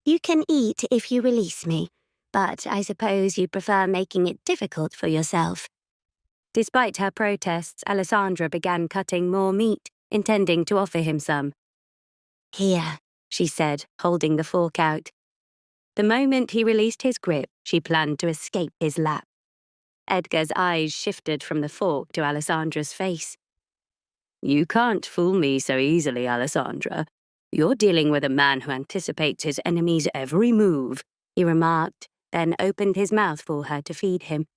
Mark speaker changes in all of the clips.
Speaker 1: You can eat if you release me, but I suppose you prefer making it difficult for yourself." Despite her protests, Alessandra began cutting more meat, intending to offer him some. "Here," she said, holding the fork out. The moment he released his grip, she planned to escape his lap. Edgar's eyes shifted from the fork to Alessandra's face. "You can't fool me so easily, Alessandra. You're dealing with a man who anticipates his enemy's every move," he remarked, then opened his mouth for her to feed him.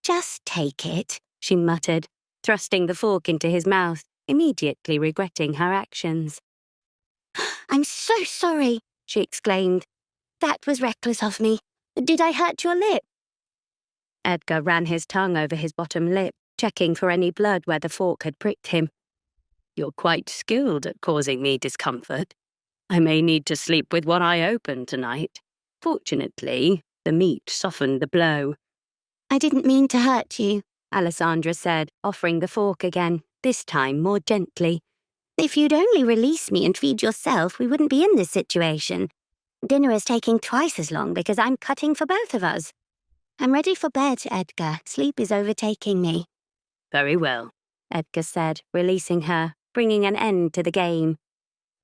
Speaker 1: "Just take it," she muttered, thrusting the fork into his mouth, immediately regretting her actions. "I'm so sorry," she exclaimed. "That was reckless of me. Did I hurt your lip?" Edgar ran his tongue over his bottom lip, checking for any blood where the fork had pricked him. "You're quite skilled at causing me discomfort. I may need to sleep with one eye open tonight. Fortunately, the meat softened the blow." "I didn't mean to hurt you," Alessandra said, offering the fork again, this time more gently. "If you'd only release me and feed yourself, we wouldn't be in this situation. Dinner is taking twice as long because I'm cutting for both of us. I'm ready for bed, Edgar. Sleep is overtaking me."
Speaker 2: "Very well,"
Speaker 1: Edgar said, releasing her, bringing an end to the game.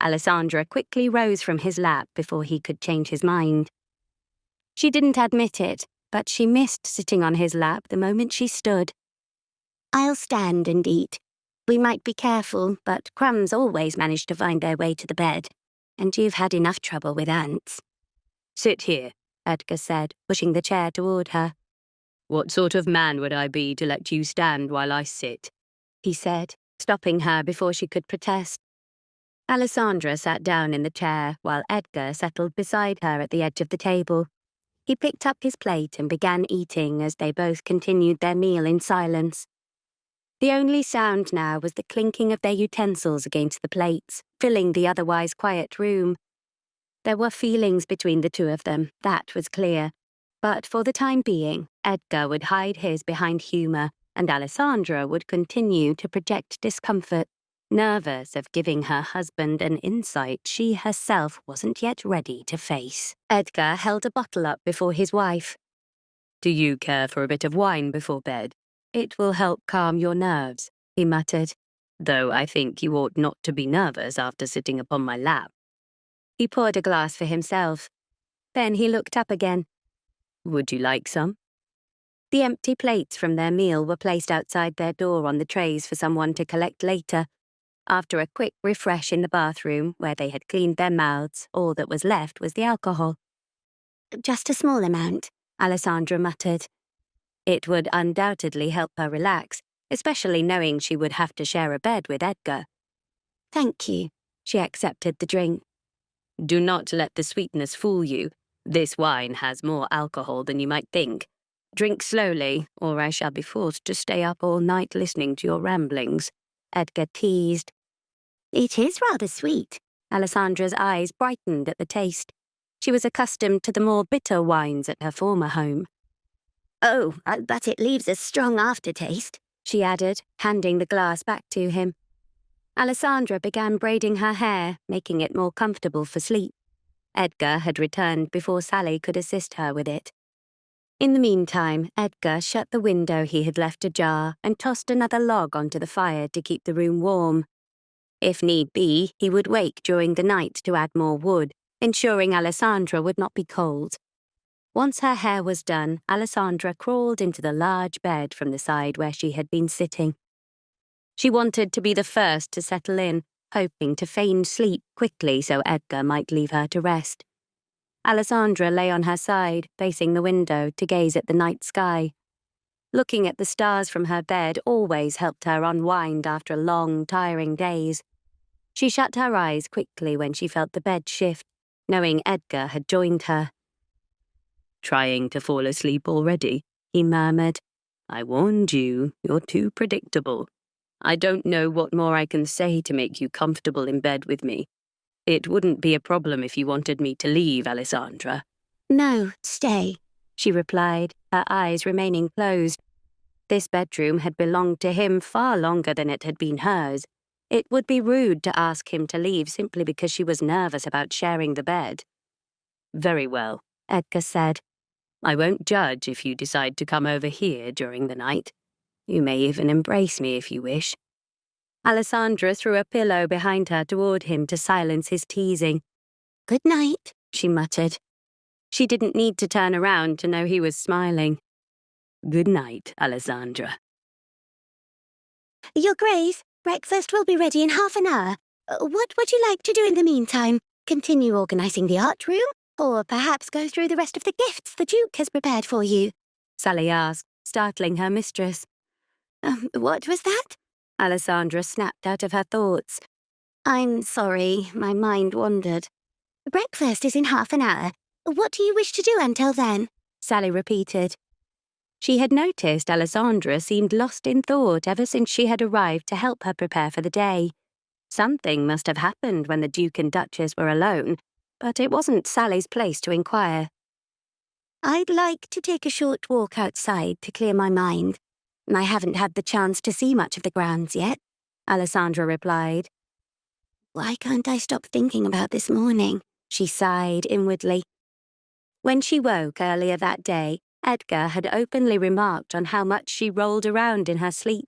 Speaker 1: Alessandra quickly rose from his lap before he could change his mind. She didn't admit it, but she missed sitting on his lap the moment she stood. "I'll stand and eat. We might be careful, but crumbs always manage to find their way to the bed, and you've had enough trouble with ants."
Speaker 2: "Sit here,"
Speaker 1: Edgar said, pushing the chair toward her.
Speaker 2: "What sort of man would I be to let you stand while I sit?"
Speaker 1: he said, stopping her before she could protest. Alessandra sat down in the chair while Edgar settled beside her at the edge of the table. He picked up his plate and began eating as they both continued their meal in silence. The only sound now was the clinking of their utensils against the plates, filling the otherwise quiet room. There were feelings between the two of them, that was clear. But for the time being, Edgar would hide his behind humour, and Alessandra would continue to project discomfort, nervous of giving her husband an insight she herself wasn't yet ready to face. Edgar held a bottle up before his wife.
Speaker 2: "Do you care for a bit of wine before bed? It will help calm your nerves," he muttered, "though I think you ought not to be nervous after sitting upon my lap."
Speaker 1: He poured a glass for himself. Then he looked up again.
Speaker 2: "Would you like some?"
Speaker 1: The empty plates from their meal were placed outside their door on the trays for someone to collect later. After a quick refresh in the bathroom, where they had cleaned their mouths, all that was left was the alcohol. "Just a small amount," Alessandra muttered. It would undoubtedly help her relax, especially knowing she would have to share a bed with Edgar. "Thank you." She accepted the drink.
Speaker 2: "Do not let the sweetness fool you. This wine has more alcohol than you might think. Drink slowly, or I shall be forced to stay up all night listening to your ramblings,"
Speaker 1: Edgar teased. "It is rather sweet." Alessandra's eyes brightened at the taste. She was accustomed to the more bitter wines at her former home. "Oh, but it leaves a strong aftertaste," she added, handing the glass back to him. Alessandra began braiding her hair, making it more comfortable for sleep. Edgar had returned before Sally could assist her with it. In the meantime, Edgar shut the window he had left ajar and tossed another log onto the fire to keep the room warm. If need be, he would wake during the night to add more wood, ensuring Alessandra would not be cold. Once her hair was done, Alessandra crawled into the large bed from the side where she had been sitting. She wanted to be the first to settle in, hoping to feign sleep quickly so Edgar might leave her to rest. Alessandra lay on her side, facing the window, to gaze at the night sky. Looking at the stars from her bed always helped her unwind after long, tiring days. She shut her eyes quickly when she felt the bed shift, knowing Edgar had joined her.
Speaker 2: "Trying to fall asleep already?"
Speaker 1: he murmured.
Speaker 2: "I warned you, you're too predictable. I don't know what more I can say to make you comfortable in bed with me. It wouldn't be a problem if you wanted me to leave, Alessandra."
Speaker 1: "No, stay," she replied, her eyes remaining closed. This bedroom had belonged to him far longer than it had been hers. It would be rude to ask him to leave simply because she was nervous about sharing the bed.
Speaker 2: Very well,
Speaker 1: Edgar said.
Speaker 2: I won't judge if you decide to come over here during the night. You may even embrace me if you wish.
Speaker 1: Alessandra threw a pillow behind her toward him to silence his teasing. Good night, she muttered. She didn't need to turn around to know he was smiling.
Speaker 2: Good night, Alessandra.
Speaker 1: Your Grace, breakfast will be ready in half an hour. What would you like to do in the meantime? Continue organising the art room? Or perhaps go through the rest of the gifts the Duke has prepared for you? Sally asked, startling her mistress. What was that? Alessandra snapped out of her thoughts. I'm sorry, my mind wandered. Breakfast is in half an hour. What do you wish to do until then? Sally repeated. She had noticed Alessandra seemed lost in thought ever since she had arrived to help her prepare for the day. Something must have happened when the Duke and Duchess were alone, but it wasn't Sally's place to inquire. I'd like to take a short walk outside to clear my mind. I haven't had the chance to see much of the grounds yet, Alessandra replied. Why can't I stop thinking about this morning? She sighed inwardly. When she woke earlier that day, Edgar had openly remarked on how much she rolled around in her sleep.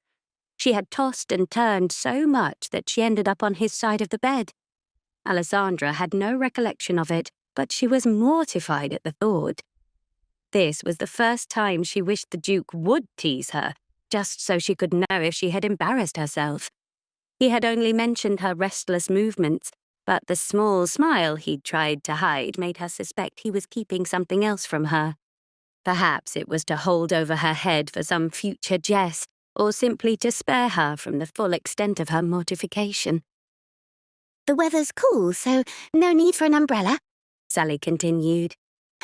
Speaker 1: She had tossed and turned so much that she ended up on his side of the bed. Alessandra had no recollection of it, but she was mortified at the thought. This was the first time she wished the Duke would tease her, just so she could know if she had embarrassed herself. He had only mentioned her restless movements, but the small smile he'd tried to hide made her suspect he was keeping something else from her. Perhaps it was to hold over her head for some future jest, or simply to spare her from the full extent of her mortification. The weather's cool, so no need for an umbrella, Sally continued.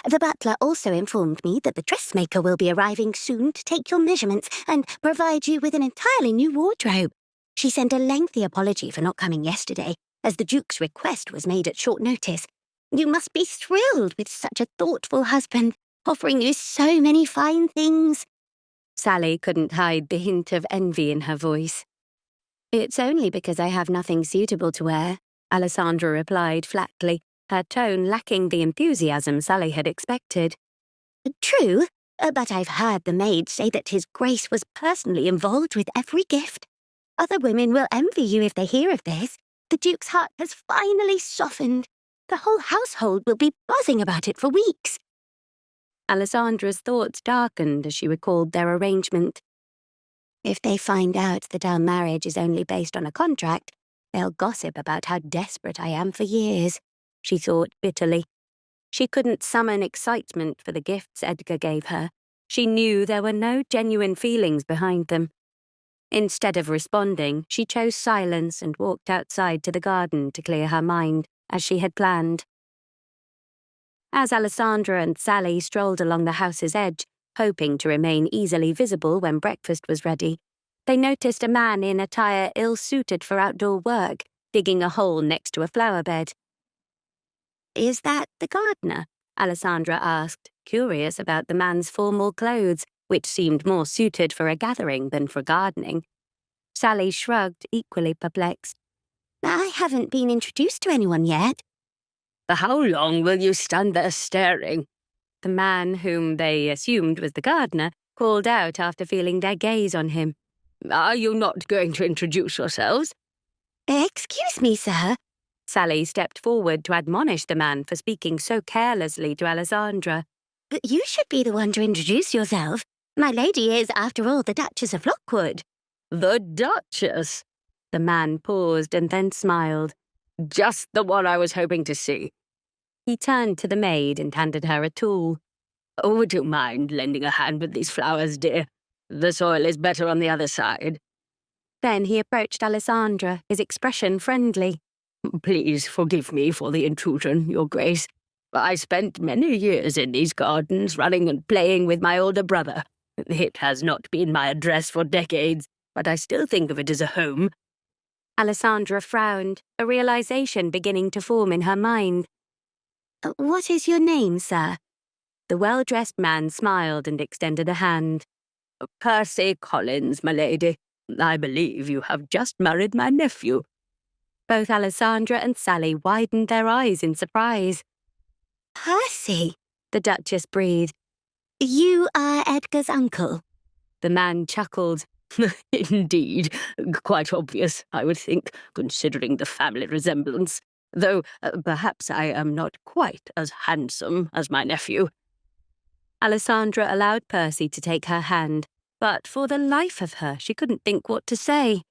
Speaker 1: The butler also informed me that the dressmaker will be arriving soon to take your measurements and provide you with an entirely new wardrobe. She sent a lengthy apology for not coming yesterday, as the Duke's request was made at short notice. You must be thrilled with such a thoughtful husband, offering you so many fine things. Sally couldn't hide the hint of envy in her voice. It's only because I have nothing suitable to wear, Alessandra replied flatly, her tone lacking the enthusiasm Sally had expected. True, but I've heard the maid say that His Grace was personally involved with every gift. Other women will envy you if they hear of this. The Duke's heart has finally softened. The whole household will be buzzing about it for weeks. Alessandra's thoughts darkened as she recalled their arrangement. If they find out that our marriage is only based on a contract, they'll gossip about how desperate I am for years, she thought bitterly. She couldn't summon excitement for the gifts Edgar gave her. She knew there were no genuine feelings behind them. Instead of responding, she chose silence and walked outside to the garden to clear her mind, as she had planned. As Alessandra and Sally strolled along the house's edge, hoping to remain easily visible when breakfast was ready, they noticed a man in attire ill-suited for outdoor work, digging a hole next to a flower bed. Is that the gardener? Alessandra asked, curious about the man's formal clothes, which seemed more suited for a gathering than for gardening. Sally shrugged, equally perplexed. I haven't been introduced to anyone yet.
Speaker 2: For how long will you stand there staring? The man, whom they assumed was the gardener, called out after feeling their gaze on him. Are you not going to introduce yourselves?
Speaker 1: Excuse me, sir. Sally stepped forward to admonish the man for speaking so carelessly to Alessandra. You should be the one to introduce yourself. My lady is, after all, the Duchess of Lockwood.
Speaker 2: The Duchess?
Speaker 1: The man paused and then smiled.
Speaker 2: Just the one I was hoping to see.
Speaker 1: He turned to the maid and handed her a tool.
Speaker 2: Would you mind lending a hand with these flowers, dear? The soil is better on the other side.
Speaker 1: Then he approached Alessandra, his expression friendly.
Speaker 2: Please forgive me for the intrusion, Your Grace. I spent many years in these gardens, running and playing with my older brother. It has not been my address for decades, but I still think of it as a home.
Speaker 1: Alessandra frowned, a realization beginning to form in her mind. What is your name, sir? The well-dressed man smiled and extended a hand.
Speaker 2: Percy Collins, my lady. I believe you have just married my nephew.
Speaker 1: Both Alessandra and Sally widened their eyes in surprise. Percy, the Duchess breathed. You are Edgar's uncle.
Speaker 2: The man chuckled. Indeed, quite obvious, I would think, considering the family resemblance. Though perhaps I am not quite as handsome as my nephew.
Speaker 1: Alessandra allowed Percy to take her hand, but for the life of her she couldn't think what to say.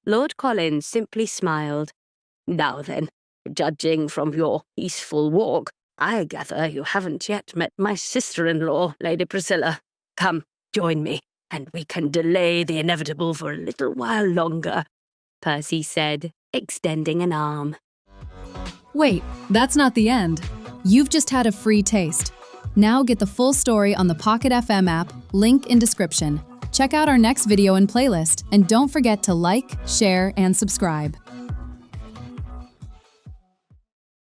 Speaker 1: Lord Collins simply smiled.
Speaker 2: Now then, judging from your peaceful walk, I gather you haven't yet met my sister-in-law, Lady Priscilla. Come, join me, and we can delay the inevitable for a little while longer,
Speaker 1: Percy said, extending an arm.
Speaker 3: Wait, that's not the end. You've just had a free taste. Now get the full story on the Pocket FM app, link in description. Check out our next video and playlist, and don't forget to like, share, and subscribe.